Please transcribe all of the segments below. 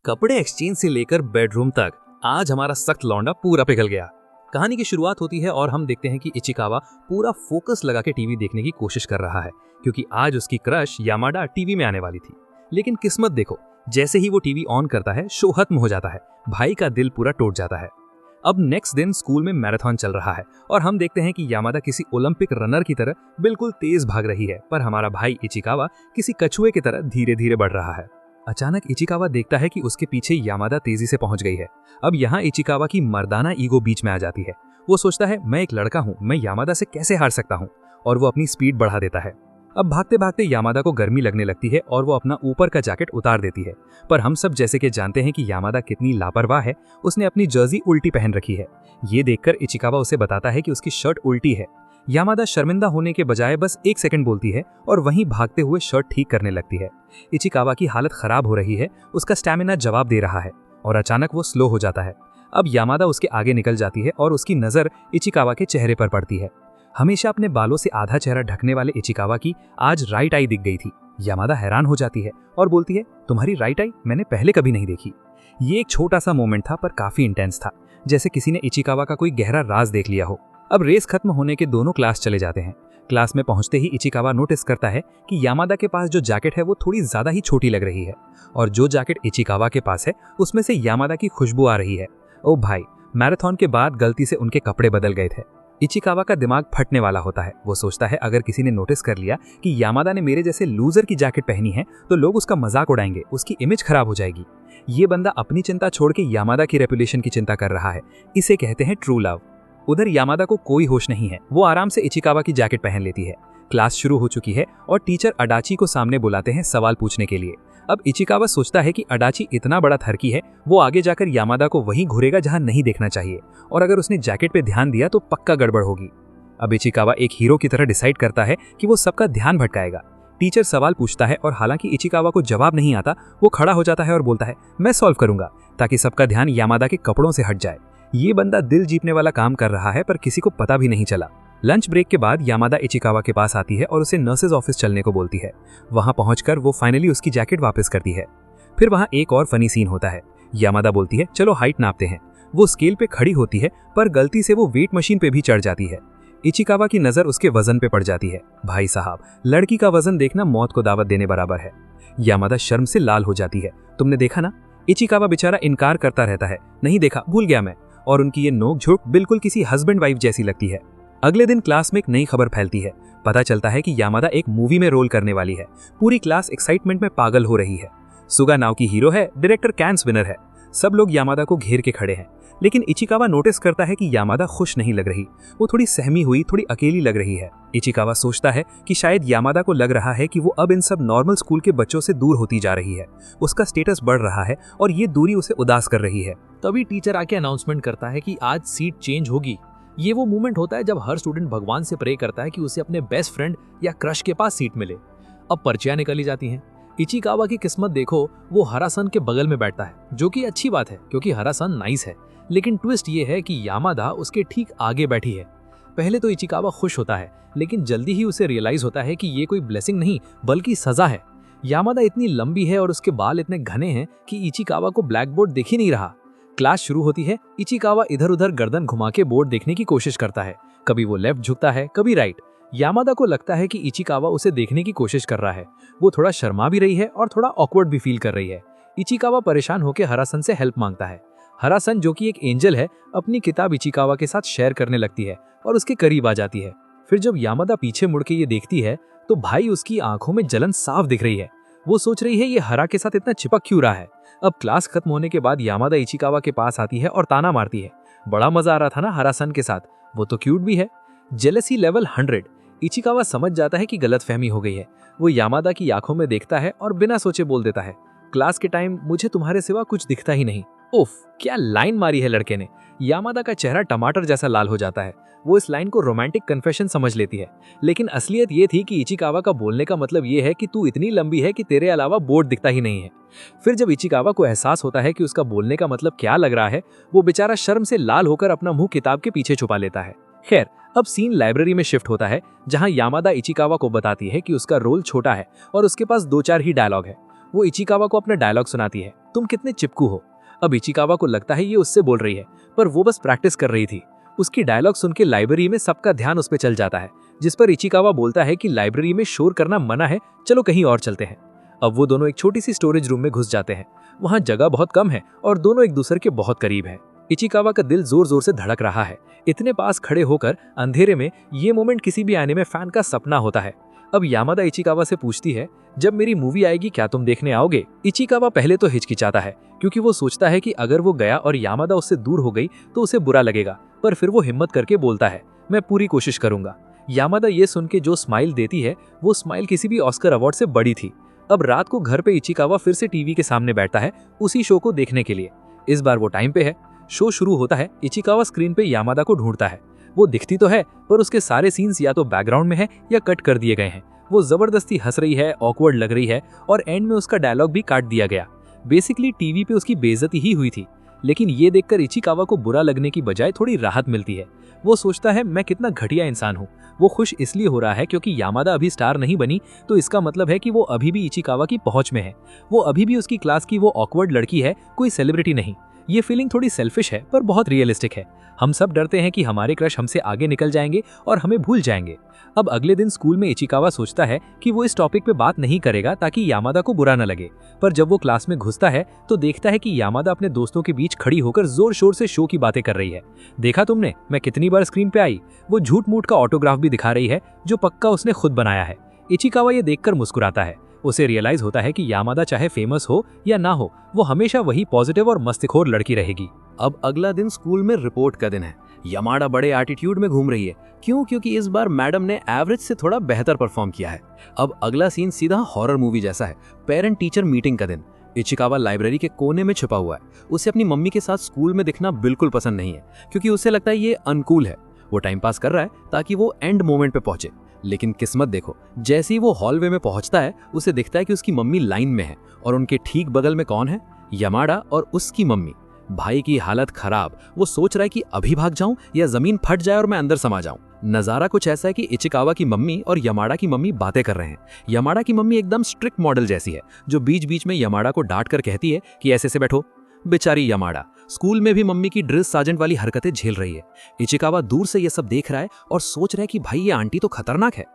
कपड़े एक्सचेंज से लेकर बेडरूम तक आज हमारा सख्त लौंडा पूरा पिघल गया। कहानी की शुरुआत होती है और हम देखते हैं कि इचिकावा पूरा फोकस लगा के टीवी देखने की कोशिश कर रहा है क्योंकि आज उसकी क्रश यामाडा टीवी में आने वाली थी। लेकिन किस्मत देखो, जैसे ही वो टीवी ऑन करता है शो खत्म हो जाता है। भाई का दिल पूरा टूट जाता है। अब नेक्स्ट दिन स्कूल में मैराथन चल रहा है और हम देखते हैं कि यामाडा किसी ओलंपिक रनर की तरह बिल्कुल तेज भाग रही है, पर हमारा भाई इचिकावा किसी कछुए की तरह धीरे धीरे बढ़ रहा है। अचानक इचिकावा देखता है कि उसके पीछे यामाडा तेजी से पहुंच गई है। अब यहाँ इचिकावा की मर्दाना ईगो बीच में आ जाती है। वो सोचता है मैं एक लड़का हूँ, मैं यामाडा से कैसे हार सकता हूँ, और वो अपनी स्पीड बढ़ा देता है। अब भागते भागते यामाडा को गर्मी लगने लगती है और वो अपना ऊपर का जैकेट उतार देती है, पर हम सब जैसे कि जानते हैं कि यामाडा कितनी लापरवाह है। उसने अपनी जर्सी उल्टी पहन रखी है। ये देखकर इचिकावा उसे बताता है कि उसकी शर्ट उल्टी है। यामाडा शर्मिंदा होने के बजाय बस 1 सेकंड बोलती है और वहीं भागते हुए शर्ट ठीक करने लगती है। इचिकावा की हालत खराब हो रही है, उसका स्टैमिना जवाब दे रहा है और अचानक वो स्लो हो जाता है। अब यामाडा उसके आगे निकल जाती है और उसकी नज़र इचिकावा के चेहरे पर पड़ती है। हमेशा अपने बालों से आधा चेहरा ढकने वाले इचिकावा की आज राइट आई दिख गई थी। यामाडा हैरान हो जाती है और बोलती है, तुम्हारी राइट आई मैंने पहले कभी नहीं देखी। ये एक छोटा सा मोमेंट था पर काफी इंटेंस था, जैसे किसी ने इचिकावा का कोई गहरा राज देख लिया हो। अब रेस खत्म होने के दोनों क्लास चले जाते हैं। क्लास में पहुंचते ही इचिकावा नोटिस करता है कि यामाडा के पास जो जैकेट है वो थोड़ी ज्यादा ही छोटी लग रही है, और जो जैकेट इचिकावा के पास है उसमें से यामाडा की खुशबू आ रही है। ओ भाई, मैराथन के बाद गलती से उनके कपड़े बदल गए थे। इचिकावा का दिमाग फटने वाला होता है। वो सोचता है अगर किसी ने नोटिस कर लिया कि यामाडा ने मेरे जैसे लूजर की जैकेट पहनी है तो लोग उसका मजाक उड़ाएंगे, उसकी इमेज खराब हो जाएगी। ये बंदा अपनी चिंता छोड़ के यामाडा की रेपुटेशन की चिंता कर रहा है। इसे कहते हैं ट्रू लव। उधर यामाडा को कोई होश नहीं है। वो आराम से इचिकावा की जैकेट पहन लेती है। क्लास शुरू हो चुकी है और टीचर अडाची को सामने बुलाते हैं सवाल पूछने के लिए। अब इचिकावा सोचता है कि अडाची इतना बड़ा थरकी है, वो आगे जाकर यामाडा को वहीं घुरेगा जहां नहीं देखना चाहिए, और अगर उसने जैकेट पे ध्यान दिया तो पक्का गड़बड़ होगी। अब इचिकावा एक हीरो की तरह डिसाइड करता है कि वो सबका ध्यान भटकाएगा। टीचर सवाल पूछता है और हालांकि इचिकावा को जवाब नहीं आता, वो खड़ा हो जाता है और बोलता है मैं सॉल्व करूंगा, ताकि सबका ध्यान यामाडा के कपड़ों से हट जाए। ये बंदा दिल जीतने वाला काम कर रहा है पर किसी को पता भी नहीं चला। लंच ब्रेक के बाद यामाडा इचिकावा के पास आती है और उसे नर्सेज ऑफिस चलने को बोलती है। वहां पहुंचकर वो फाइनली उसकी जैकेट वापस करती है। फिर वहां एक और फनी सीन होता है। यामाडा बोलती है चलो हाइट नापते हैं। वो स्केल पे खड़ी होती है पर गलती से वो वेट मशीन पे भी चढ़ जाती है। इचिकावा की नजर उसके वजन पे पड़ जाती है। भाई साहब, लड़की का वजन देखना मौत को दावत देने बराबर है। यामाडा शर्म से लाल हो जाती है। तुमने देखा ना? इचिकावा बेचारा इनकार करता रहता है, नहीं देखा, भूल गया मैं। और उनकी ये नोक-झोंक बिल्कुल किसी हस्बैंड वाइफ जैसी लगती है। अगले दिन क्लास में एक नई खबर फैलती है। पता चलता है कि यामाडा एक मूवी में रोल करने वाली है। पूरी क्लास एक्साइटमेंट में पागल हो रही है। सुगा नाव की हीरो है, डायरेक्टर कैन्स विनर है। सब लोग यामाडा को घेर के खड़े हैं, लेकिन इचिकावा नोटिस करता है कि यामाडा खुश नहीं लग रही। वो थोड़ी सहमी हुई, थोड़ी अकेली लग रही है। इचिकावा सोचता है कि शायद यामाडा को लग रहा है कि वो अब इन सब नॉर्मल स्कूल के बच्चों से दूर होती जा रही है। उसका स्टेटस बढ़ रहा है और ये दूरी उसे उदास कर रही है। तभी टीचर आके अनाउंसमेंट करता है कि आज सीट चेंज होगी। ये वो मोमेंट होता है जब हर स्टूडेंट भगवान से प्रे करता है कि उसे अपने बेस्ट फ्रेंड या क्रश के पास सीट मिले। अब पर्चियां निकली जाती हैं। इचिकावा की किस्मत देखो, वो हरासन के बगल में बैठता है, जो कि अच्छी बात है क्योंकि हरासन नाइस है। लेकिन ट्विस्ट ये है कि यामाडा उसके ठीक आगे बैठी है। पहले तो इचिकावा खुश होता है, लेकिन जल्दी ही उसे रियलाइज होता है कि ये कोई ब्लेसिंग नहीं बल्कि सजा है। यामाडा इतनी लंबी है और उसके बाल इतने घने हैं कि इचिकावा को ब्लैक बोर्ड दिख ही नहीं रहा। क्लास शुरू होती है। इचिकावा इधर उधर गर्दन घुमा के बोर्ड देखने की कोशिश करता है। कभी वो लेफ्ट झुकता है, कभी राइट। यामाडा को लगता है कि इचिकावा उसे देखने की कोशिश कर रहा है। वो थोड़ा शर्मा भी रही है और थोड़ा ऑकवर्ड भी फील कर रही है। इचिकावा परेशान होकर हरासन से हेल्प मांगता है। हरासन, जो कि एक एंजल है, अपनी किताब इचिकावा के साथ शेयर करने लगती है और उसके करीब आ जाती है। फिर जब यामाडा पीछे मुड़ के ये देखती है तो भाई उसकी आंखों में जलन साफ दिख रही है। वो सोच रही है ये हरा के साथ इतना चिपक क्यों रहा है। अब क्लास खत्म होने के बाद यामाडा इचिकावा के पास आती है और ताना मारती है, बड़ा मजा आ रहा था ना हरासन के साथ, वो तो क्यूट भी है। Jealousy level 100। इचिकावा समझ जाता है कि गलतफहमी हो गई है। वो यामाडा की आंखों में देखता है और बिना सोचे बोल देता है, क्लास के टाइम मुझे तुम्हारे सिवा कुछ दिखता ही नहीं। उफ, क्या लाइन मारी है लड़के ने। यामाडा का चेहरा टमाटर जैसा लाल हो जाता है। वो इस लाइन को रोमांटिक कन्फेशन समझ लेती है, लेकिन असलियत ये थी कि इचिकावा का बोलने का मतलब ये है कि तू इतनी लंबी है कि तेरे अलावा बोर्ड दिखता ही नहीं है। फिर जब इचिकावा को एहसास होता है कि उसका बोलने का मतलब क्या लग रहा है, वो बेचारा शर्म से लाल होकर अपना मुंह किताब के पीछे छुपा लेता है। खैर, अब सीन लाइब्रेरी में शिफ्ट होता है, जहां यामाडा इचिकावा को बताती है कि उसका रोल छोटा है और उसके पास 2-4 ही डायलॉग है। वो इचिकावा को अपना डायलॉग सुनाती है। तुम कितने चिपकू हो। अब इचिकावा को लगता है ये उससे बोल रही है, पर वो बस प्रैक्टिस कर रही थी। उसकी डायलॉग सुन के लाइब्रेरी में सबका ध्यान उस पर चल जाता है, जिस पर इचिकावा बोलता है कि लाइब्रेरी में शोर करना मना है, चलो कहीं और चलते हैं। अब वो दोनों एक छोटी सी स्टोरेज रूम में घुस जाते हैं। वहाँ जगह बहुत कम है और दोनों एक दूसरे के बहुत करीब हैं। इचिकावा का दिल जोर जोर से धड़क रहा है। इतने पास खड़े होकर अंधेरे में ये मोमेंट किसी भी एनिमे फैन का सपना होता है। अब यामादा इचिकावा से पूछती है, जब मेरी मूवी आएगी क्या तुम देखने आओगे? इचिकावा पहले तो हिचकिचाता है, क्योंकि वो सोचता है कि अगर वो गया और यामादा उससे दूर हो गई तो उसे बुरा लगेगा, पर फिर वो हिम्मत करके बोलता है, मैं पूरी कोशिश करूंगा। यामादा ये सुन के जो स्माइल देती है, वो स्माइल किसी भी ऑस्कर अवार्ड से बड़ी थी। अब रात को घर पे इचिकावा फिर से टीवी के सामने बैठता है, उसी शो को देखने के लिए। इस बार वो टाइम पे है। शो शुरू होता है। इचिकावा स्क्रीन पे यामादा को ढूंढता है। वो दिखती तो है, पर उसके सारे सीन्स या तो बैकग्राउंड में है या कट कर दिए गए हैं। वो जबरदस्ती हंस रही है, ऑकवर्ड लग रही है, और एंड में उसका डायलॉग भी काट दिया गया। बेसिकली टीवी पे उसकी बेइज्जती ही हुई थी। लेकिन ये देखकर इचिकावा को बुरा लगने की बजाय थोड़ी राहत मिलती है। वो सोचता है, मैं कितना घटिया इंसान हूँ। वो खुश इसलिए हो रहा है क्योंकि यामादा अभी स्टार नहीं बनी, तो इसका मतलब है कि वो अभी भी इचिकावा की पहुंच में है। वो अभी भी उसकी क्लास की वो ऑकवर्ड लड़की है, कोई सेलिब्रिटी नहीं। ये फीलिंग थोड़ी सेल्फिश है, पर बहुत रियलिस्टिक है। हम सब डरते हैं कि हमारे क्रश हमसे आगे निकल जाएंगे और हमें भूल जाएंगे। अब अगले दिन स्कूल में इचिकावा सोचता है कि वो इस टॉपिक पे बात नहीं करेगा ताकि यामादा को बुरा न लगे। पर जब वो क्लास में घुसता है तो देखता है कि यामादा अपने दोस्तों के बीच खड़ी होकर जोर शोर से शो की बातें कर रही है। देखा तुमने, मैं कितनी बार स्क्रीन पे आई। वो झूठ मूठ का ऑटोग्राफ भी दिखा रही है, जो पक्का उसने खुद बनाया है। इचिकावा ये देखकर मुस्कुराता है। उसे रियलाइज होता है कि यामादा चाहे फेमस हो या ना हो, वो हमेशा वही पॉजिटिव और मस्तिखोर लड़की रहेगी। अब अगला दिन स्कूल में रिपोर्ट का दिन है। यामाडा बड़े एटीट्यूड में घूम रही है। क्यों? क्योंकि इस बार मैडम ने एवरेज से थोड़ा बेहतर परफॉर्म किया है। अब अगला सीन सीधा हॉरर मूवी जैसा है। पेरेंट टीचर मीटिंग का दिन। इचिकावा लाइब्रेरी के कोने में छुपा हुआ है। उसे अपनी मम्मी के साथ स्कूल में दिखना बिल्कुल पसंद नहीं है, क्योंकि उसे लगता है ये अनकूल है। वो टाइम पास कर रहा है ताकि वो एंड मोमेंट पे पहुंचे। लेकिन किस्मत देखो, जैसे ही वो हॉलवे में पहुंचता है, उसे दिखता है कि उसकी मम्मी लाइन में है, और उनके ठीक बगल में कौन है? यामाडा और उसकी मम्मी। भाई की हालत खराब। वो सोच रहा है कि अभी भाग जाऊं या जमीन फट जाए और मैं अंदर समा जाऊं। नजारा कुछ ऐसा है कि इचिकावा की मम्मी और यामाडा की मम्मी बातें कर रहे हैं। यामाडा की मम्मी एकदम स्ट्रिक्ट मॉडल जैसी है, जो बीच बीच में यामाडा को डांट कर कहती है कि ऐसे से बैठो। बेचारी यामाडा स्कूल में भी मम्मी की ड्रिल सार्जेंट वाली हरकतें झेल रही है। इचिकावा दूर से ये सब देख रहा है और सोच रहा है कि भाई ये आंटी तो खतरनाक है।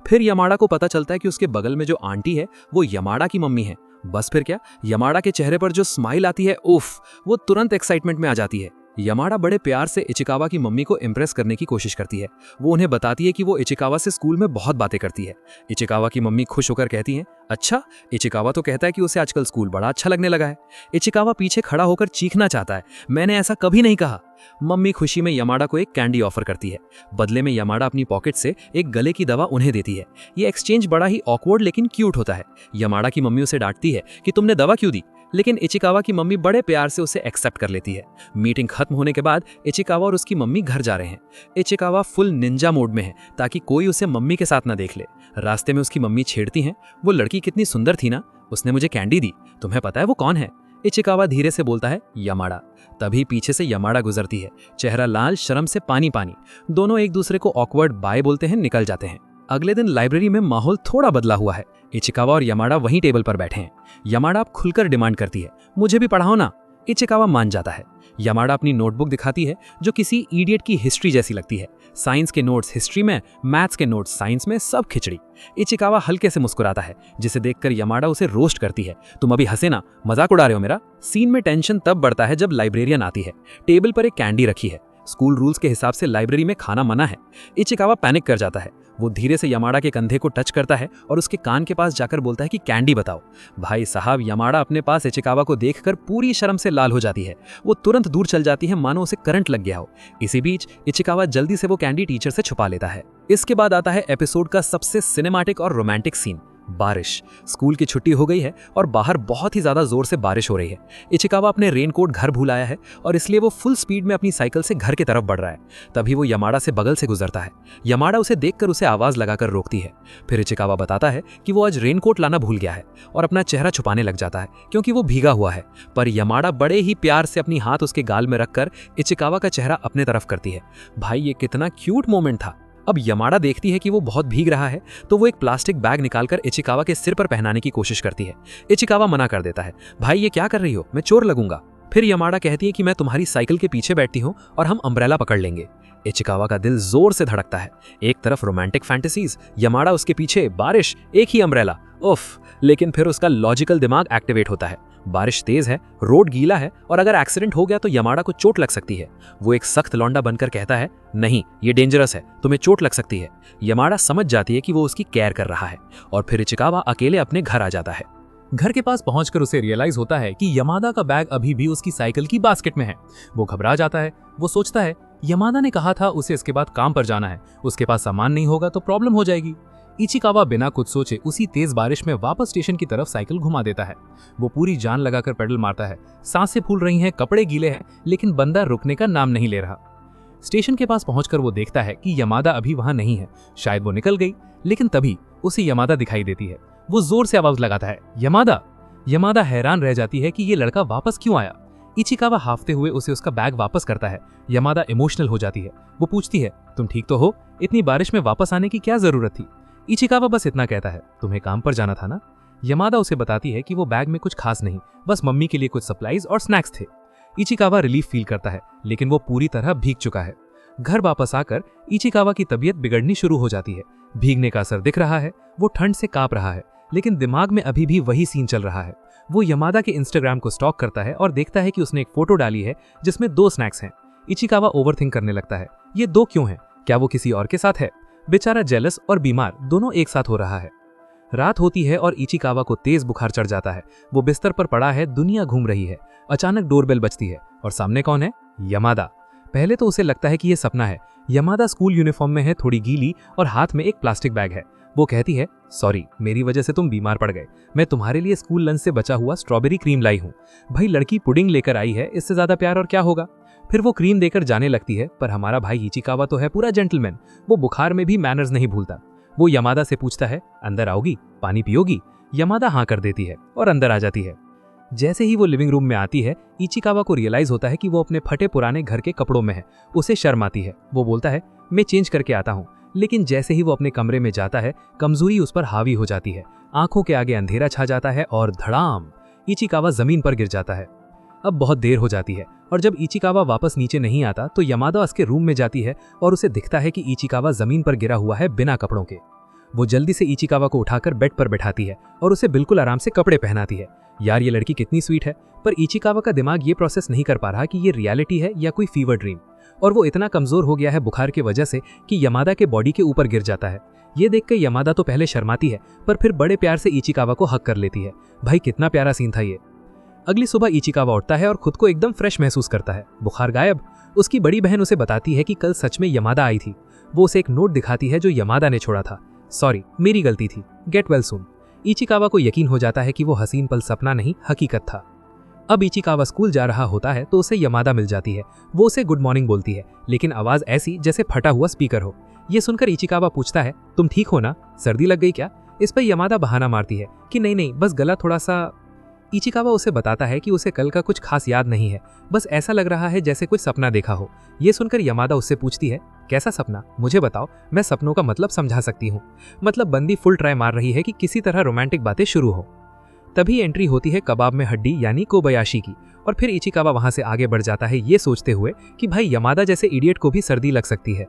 फिर यामाडा को पता चलता है कि उसके बगल में जो आंटी है वो यामाडा की मम्मी है। बस फिर क्या, यामाडा के चेहरे पर जो स्माइल आती है, उफ, वो तुरंत एक्साइटमेंट में आ जाती है। यामाडा बड़े प्यार से इचिकावा की मम्मी को इम्प्रेस करने की कोशिश करती है। वो उन्हें बताती है कि वो इचिकावा से स्कूल में बहुत बातें करती है। इचिकावा की मम्मी खुश होकर कहती हैं, अच्छा। इचिकावा तो कहता है कि उसे आजकल स्कूल बड़ा अच्छा लगने लगा है। इचिकावा पीछे खड़ा होकर चीखना चाहता है, मैंने ऐसा कभी नहीं कहा। मम्मी खुशी में यामाडा को एक कैंडी ऑफर करती है। बदले में यामाडा अपनी पॉकेट से एक गले की दवा उन्हें देती है। ये एक्सचेंज बड़ा ही ऑकवर्ड लेकिन क्यूट होता है। यामाडा की मम्मी उसे डांटती है कि तुमने दवा क्यों दी, लेकिन इचिकावा की मम्मी बड़े प्यार से उसे एक्सेप्ट कर लेती है। मीटिंग खत्म होने के बाद इचिकावा और उसकी मम्मी घर जा रहे हैं। इचिकावा फुल निंजा मोड में है ताकि कोई उसे मम्मी के साथ ना देख ले। रास्ते में उसकी मम्मी छेड़ती हैं, वो लड़की कितनी सुंदर थी ना, उसने मुझे कैंडी दी, तुम्हें पता है वो कौन है? इचिकावा धीरे से बोलता है, यामाडा। तभी पीछे से यामाडा गुजरती है, चेहरा लाल, शर्म से पानी पानी। दोनों एक दूसरे को ऑकवर्ड बाय बोलते हैं, निकल जाते हैं। अगले दिन लाइब्रेरी में माहौल थोड़ा बदला हुआ है। इचिकावा और यामाडा वहीं टेबल पर बैठे हैं। यामाडा अब खुलकर डिमांड करती है, मुझे भी पढ़ाओ ना। इचिकावा मान जाता है। यामाडा अपनी नोटबुक दिखाती है, जो किसी इडियट की हिस्ट्री जैसी लगती है। साइंस के नोट्स हिस्ट्री में, मैथ्स के नोट्स साइंस में, सब खिचड़ी। इचिकावा हल्के से मुस्कुराता है, जिसे देखकर यामाडा उसे रोस्ट करती है, तुम अभी हंसे ना, मजाक उड़ा रहे हो मेरा। सीन में टेंशन तब बढ़ता है जब लाइब्रेरियन आती है। टेबल पर एक कैंडी रखी है। स्कूल रूल्स के हिसाब से लाइब्रेरी में खाना मना है। इचिकावा पैनिक कर जाता है। वो धीरे से यामाडा के कंधे को टच करता है और उसके कान के पास जाकर बोलता है कि कैंडी बताओ। भाई साहब, यामाडा अपने पास इचिकावा को देखकर पूरी शर्म से लाल हो जाती है। वो तुरंत दूर चल जाती है, मानो उसे करंट लग गया हो। इसी बीच इचिकावा जल्दी से वो कैंडी टीचर से छुपा लेता है। इसके बाद आता है एपिसोड का सबसे सिनेमैटिक और रोमांटिक सीन, बारिश। स्कूल की छुट्टी हो गई है और बाहर बहुत ही ज्यादा जोर से बारिश हो रही है। इचिकावा अपने रेनकोट घर भूल आया है और इसलिए वो फुल स्पीड में अपनी साइकिल से घर की तरफ बढ़ रहा है। तभी वो यामाडा से बगल से गुजरता है। यामाडा उसे देखकर उसे आवाज लगाकर रोकती है। फिर इचिकावा बताता है कि वो आज रेनकोट लाना भूल गया है और अपना चेहरा छुपाने लग जाता है क्योंकि वो भीगा हुआ है। पर यामाडा बड़े ही प्यार से अपनी हाथ उसके गाल में रखकर इचिकावा का चेहरा अपने तरफ करती है। भाई, ये कितना क्यूट मोमेंट था। अब यमाडा देखती है कि वो बहुत भीग रहा है तो वो एक प्लास्टिक बैग निकालकर इचिकावा के सिर पर पहनाने की कोशिश करती है। इचिकावा मना कर देता है, भाई ये क्या कर रही हो, मैं चोर लगूंगा। फिर यमाडा कहती है कि मैं तुम्हारी साइकिल के पीछे बैठती हूँ और हम अम्ब्रेला पकड़ लेंगे। इचिकावा का दिल जोर से धड़कता है। एक तरफ रोमांटिक फैंटेसीज, यमाडा उसके पीछे, बारिश, एक ही अम्ब्रेला, उफ। लेकिन फिर उसका लॉजिकल दिमाग एक्टिवेट होता है। बारिश तेज है, रोड गीला है और अगर एक्सीडेंट हो गया तो यमाडा को चोट लग सकती है। वो एक सख्त लौंडा बनकर कहता है, नहीं ये डेंजरस है, तुम्हें चोट लग सकती है। यमाडा समझ जाती है कि वो उसकी केयर कर रहा है और फिर इचिकावा अकेले अपने घर आ जाता है। घर के पास पहुंचकर उसे रियलाइज होता है कि यमादा का बैग अभी भी उसकी साइकिल की बास्केट में है। वो घबरा जाता है। वो सोचता है यमादा ने कहा था उसे इसके बाद काम पर जाना है, उसके पास सामान नहीं होगा तो प्रॉब्लम हो जाएगी। इचिकावा बिना कुछ सोचे उसी तेज बारिश में वापस स्टेशन की तरफ साइकिल घुमा देता है। वो पूरी जान लगाकर पेडल मारता है। सांसें फूल रही हैं, कपड़े गीले हैं, लेकिन बंदा रुकने का नाम नहीं ले रहा। स्टेशन के पास पहुंचकर वो देखता है कि यमादा अभी वहां नहीं है, शायद वो निकल गई। लेकिन तभी उसे यमादा दिखाई देती है। वो जोर से आवाज लगाता है, यमादा। यमादा हैरान रह जाती है कि ये लड़का वापस क्यों आया। इचिकावा हाफते हुए उसे उसका बैग वापस करता है। यमादा इमोशनल हो जाती है। वो पूछती है, तुम ठीक तो हो? इतनी बारिश में वापस आने की क्या जरूरत थी? इचिकावा बस इतना कहता है, तुम्हें काम पर जाना था ना। यमादा उसे बताती है कि वो बैग में कुछ खास नहीं, बस मम्मी के लिए कुछ सप्लाईज और स्नैक्स थे। इचिकावा रिलीफ फील करता है, लेकिन वो पूरी तरह भीग चुका है। घर वापस आकर इचिकावा की तबीयत बिगड़नी शुरू हो जाती है। भीगने का असर दिख रहा है, वो ठंड से कांप रहा है, लेकिन दिमाग में अभी भी वही सीन चल रहा है। वो यमादा के इंस्टाग्राम को स्टॉक करता है और देखता है कि उसने एक फोटो डाली है जिसमें 2 स्नैक्स हैं। इचिकावा ओवरथिंक करने लगता है, ये 2 क्यों हैं? क्या वो किसी और के साथ है? बेचारा जेलस और बीमार दोनों एक साथ हो रहा है। रात होती है और इचिकावा को तेज बुखार चढ़ जाता है। वो बिस्तर पर पड़ा है, दुनिया घूम रही है। अचानक डोरबेल बजती है और सामने कौन है? यमादा। पहले तो उसे लगता है कि ये सपना है। यमादा स्कूल यूनिफॉर्म में है, थोड़ी गीली, और हाथ में एक प्लास्टिक बैग है। वो कहती है, सॉरी, मेरी वजह से तुम बीमार पड़ गए। मैं तुम्हारे लिए स्कूल लंच से बचा हुआ स्ट्रॉबेरी क्रीम लाई हूँ। भाई लड़की पुडिंग लेकर आई है, इससे ज्यादा प्यार और क्या होगा? फिर वो क्रीम देकर जाने लगती है, पर हमारा भाई इचिकावा तो है पूरा जेंटलमैन। वो बुखार में भी मैनर्स नहीं भूलता। वो यमादा से पूछता है, अंदर आओगी, पानी पियोगी? यमादा हाँ कर देती है और अंदर आ जाती है। जैसे ही वो लिविंग रूम में आती है, इचिकावा को रियलाइज होता है कि वो अपने फटे पुराने घर के कपड़ों में है। उसे शर्म आती है। वो बोलता है, मैं चेंज करके आता हूँ। लेकिन जैसे ही वो अपने कमरे में जाता है, कमजोरी उस पर हावी हो जाती है। आंखों के आगे अंधेरा छा जाता है और धड़ाम, इचिकावा जमीन पर गिर जाता है। अब बहुत देर हो जाती है और जब इचिकावा वापस नीचे नहीं आता तो यमादा उसके रूम में जाती है और उसे दिखता है कि इचिकावा जमीन पर गिरा हुआ है बिना कपड़ों के। वो जल्दी से इचिकावा को उठाकर बेड पर बैठाती है और उसे बिल्कुल आराम से कपड़े पहनाती है। यार ये लड़की कितनी स्वीट है, पर इचिकावा का दिमाग ये प्रोसेस नहीं कर पा रहा कि ये रियलिटी है या कोई फीवर ड्रीम। और वो इतना कमजोर हो गया है बुखार की वजह से कि यमादा के बॉडी के ऊपर गिर जाता है। ये देख कर यमादा तो पहले शर्माती है, पर फिर बड़े प्यार से इचिकावा को हक कर लेती है। भाई कितना प्यारा सीन था ये। अगली सुबह इचिकावा उठता है और खुद को एकदम फ्रेश महसूस करता है। बुखार गायब। उसकी बड़ी बहन उसे बताती है कि कल सच में यमादा आई थी। वो उसे एक नोट दिखाती है जो यमादा ने छोड़ा था। सॉरी, मेरी गलती थी, गेट वेल सून। इचिकावा को यकीन हो जाता है कि वो हसीन पल सपना नहीं, हकीकत था। अब इचिकावा स्कूल जा रहा होता है तो उसे यमादा मिल जाती है। वो उसे गुड मॉर्निंग बोलती है, लेकिन आवाज ऐसी जैसे फटा हुआ स्पीकर हो। ये सुनकर इचिकावा पूछता है, तुम ठीक हो ना? सर्दी लग गई क्या? इस पर यमादा बहाना मारती है कि नहीं नहीं, बस गला थोड़ा सा। इचिकावा उसे बताता है कि उसे कल का कुछ खास याद नहीं है, बस ऐसा लग रहा है जैसे कोई सपना देखा हो। ये सुनकर यमादा उससे पूछती है, कैसा सपना? मुझे बताओ, मैं सपनों का मतलब समझा सकती हूँ। मतलब बंदी फुल ट्राई मार रही है कि किसी तरह रोमांटिक बातें शुरू हो। तभी एंट्री होती है कबाब में हड्डी यानी कोबायाशी की, और फिर इचिकावा वहां से आगे बढ़ जाता है ये सोचते हुए कि भाई यमादा जैसे इडियट को भी सर्दी लग सकती है।